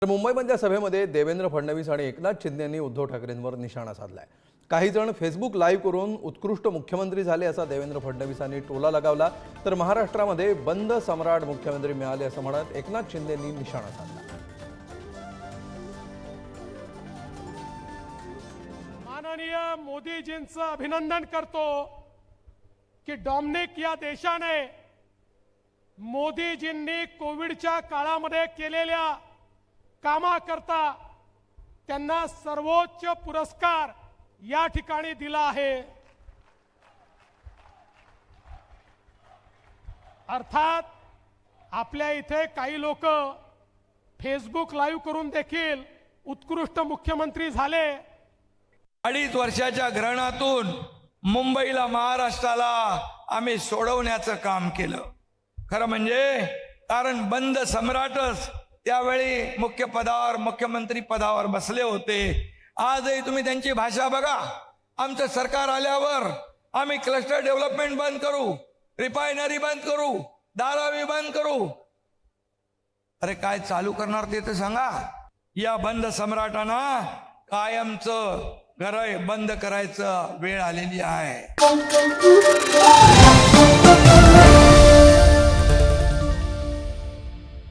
तर मुंबईमधल्या सभेमध्ये देवेंद्र फडणवीस आणि एकनाथ शिंदे यांनी उद्धव ठाकरेंवर निशाणा साधलाय। काही जण फेसबुक लाईव्ह करून उत्कृष्ट मुख्यमंत्री झाले असा देवेंद्र फडणवीसांनी टोला लगावला, तर महाराष्ट्रामध्ये बंद सम्राट मुख्यमंत्री मिळाले असं म्हणत एकनाथ शिंदेंनी निशाणा साधला। माननीय मोदीजींचं अभिनंदन करतो की डॉमिनिक या देशाने मोदीजींनी कोविडच्या काळामध्ये केलेल्या कामाकरता त्यांना सर्वोच्च पुरस्कार या ठिकाणी दिला आहे। अर्थात आपल्या इथे काही लोक फेसबुक लाईव्ह करून देखील उत्कृष्ट मुख्यमंत्री झाले। 2.5 वर्षाच्या ग्रहणातून मुंबईला महाराष्ट्राला आम्ही सोडवण्याचं काम केलं। खरं म्हणजे कारण बंद सम्राटच त्यावेळी मुख्य पदावर मुख्यमंत्री पदावर बसले होते। आजही तुम्ही त्यांची भाषा बघा। आमचं सरकार आल्यावर आम्ही क्लस्टर डेव्हलपमेंट बंद करू, रिफायनरी बंद करू, धारावी बंद करू। अरे काय चालू करणार ते तर सांगा। या बंद सम्राटांना कायमचं घर बंद करायचं वेळ आलेली आहे।